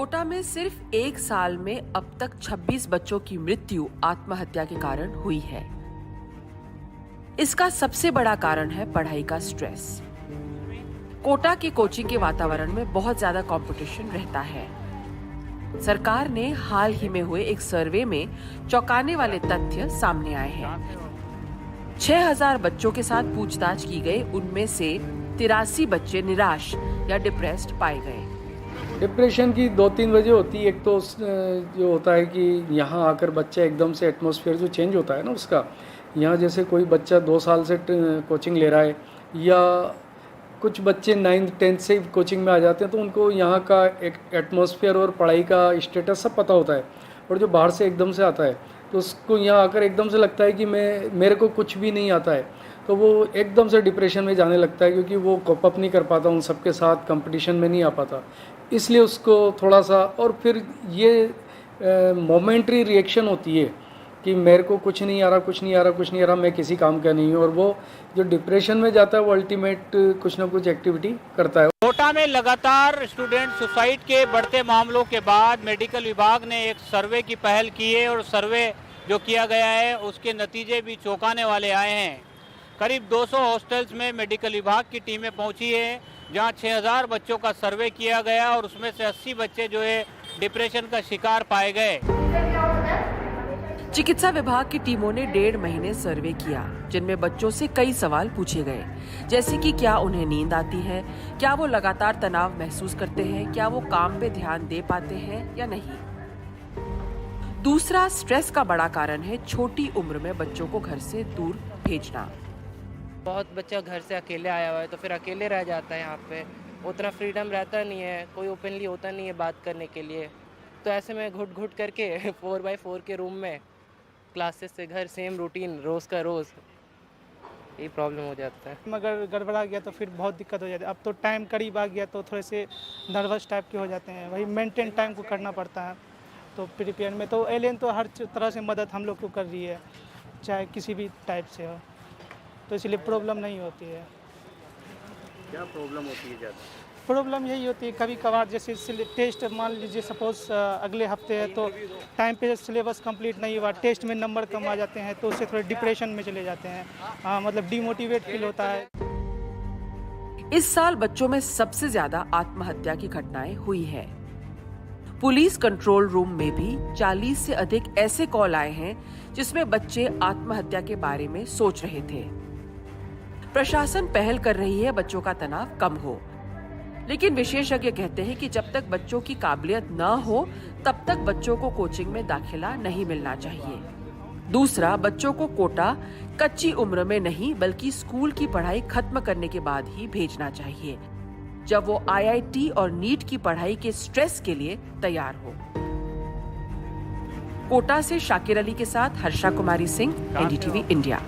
कोटा में सिर्फ एक साल में अब तक 26 बच्चों की मृत्यु आत्महत्या के कारण हुई है। इसका सबसे बड़ा कारण है पढ़ाई का स्ट्रेस। कोटा के कोचिंग के वातावरण में बहुत ज्यादा कंपटीशन रहता है। सरकार ने हाल ही में हुए एक सर्वे में चौंकाने वाले तथ्य सामने आए हैं। 6000 बच्चों के साथ पूछताछ की गई, उनमें से 83 बच्चे निराश या डिप्रेस्ड पाए गए। डिप्रेशन की 2-3 वजह होती है। एक तो जो होता है कि यहाँ आकर बच्चा एकदम से एटमॉस्फेयर जो चेंज होता है ना उसका, यहाँ जैसे कोई बच्चा 2 साल से कोचिंग ले रहा है या कुछ बच्चे 9th 10th से कोचिंग में आ जाते हैं, तो उनको यहाँ का एक एटमॉस्फेयर और पढ़ाई का स्टेटस सब पता होता है। और जो बाहर से एकदम से आता है तो उसको यहाँ आकर एकदम से लगता है कि मेरे को कुछ भी नहीं आता है, तो वो एकदम से डिप्रेशन में जाने लगता है, क्योंकि वो कोप अप नहीं कर पाता उन सबके साथ, कंपटीशन में नहीं आ पाता। इसलिए उसको थोड़ा सा, और फिर ये मोमेंट्री रिएक्शन होती है कि मेरे को कुछ नहीं आ रहा, मैं किसी काम का नहीं हूँ, और वो जो डिप्रेशन में जाता है वो अल्टीमेट कुछ ना कुछ एक्टिविटी करता है। कोटा में लगातार स्टूडेंट सुसाइड के बढ़ते मामलों के बाद मेडिकल विभाग ने एक सर्वे की पहल की है, और सर्वे जो किया गया है उसके नतीजे भी चौंकाने वाले आए हैं। करीब 200 हॉस्टल्स में मेडिकल विभाग की टीमें पहुंची है, जहां 6000 बच्चों का सर्वे किया गया, और उसमें से 80 बच्चे जो है डिप्रेशन का शिकार पाए गए। चिकित्सा विभाग की टीमों ने 1.5 महीने सर्वे किया, जिनमें बच्चों से कई सवाल पूछे गए, जैसे कि क्या उन्हें नींद आती है, क्या वो लगातार तनाव महसूस करते हैं, क्या वो काम पे ध्यान दे पाते हैं या नहीं। दूसरा स्ट्रेस का बड़ा कारण है छोटी उम्र में बच्चों को घर से दूर भेजना। बहुत बच्चा घर से अकेले आया हुआ है तो फिर अकेले रह जाता है। यहाँ पे उतना फ्रीडम रहता नहीं है, कोई ओपनली होता नहीं है बात करने के लिए, तो ऐसे में घुट घुट करके 4x4 के रूम में क्लासेस से घर सेम रूटीन रोज़ का रोज़, ये प्रॉब्लम हो जाता है। मगर गड़बड़ा गया तो फिर बहुत दिक्कत हो जाती है। अब तो टाइम करीब आ गया तो थोड़े से नर्वस टाइप के हो जाते हैं, वही मेंटेन टाइम को करना पड़ता है। तो प्रिपेयर में तो एलियन तो हर तरह से मदद हम लोग को कर रही है, चाहे किसी भी टाइप से हो, तो इसलिए प्रॉब्लम नहीं होती है। क्या प्रॉब्लम होती है ज़्यादा? प्रॉब्लम यही होती है कभी कभार, जैसे टेस्ट मान लीजिए सपोज अगले हफ्ते है तो टाइम पे सिलेबस कंप्लीट नहीं हुआ, टेस्ट में नंबर कम आ जाते हैं तो उससे थोड़े डिप्रेशन में चले जाते हैं। मतलब डिमोटिवेट फील होता है। इस साल बच्चों में सबसे ज्यादा आत्महत्या की घटनाएं हुई है। पुलिस कंट्रोल रूम में भी 40 से अधिक ऐसे कॉल आए हैं जिसमें बच्चे आत्महत्या के बारे में सोच रहे थे। प्रशासन पहल कर रही है बच्चों का तनाव कम हो, लेकिन विशेषज्ञ कहते हैं कि जब तक बच्चों की काबिलियत न हो तब तक बच्चों को कोचिंग में दाखिला नहीं मिलना चाहिए। दूसरा, बच्चों को कोटा कच्ची उम्र में नहीं बल्कि स्कूल की पढ़ाई खत्म करने के बाद ही भेजना चाहिए, जब वो IIT और नीट की पढ़ाई के स्ट्रेस के लिए तैयार हो। कोटा से शाकिर अली के साथ हर्षा कुमारी सिंह, NDTV इंडिया।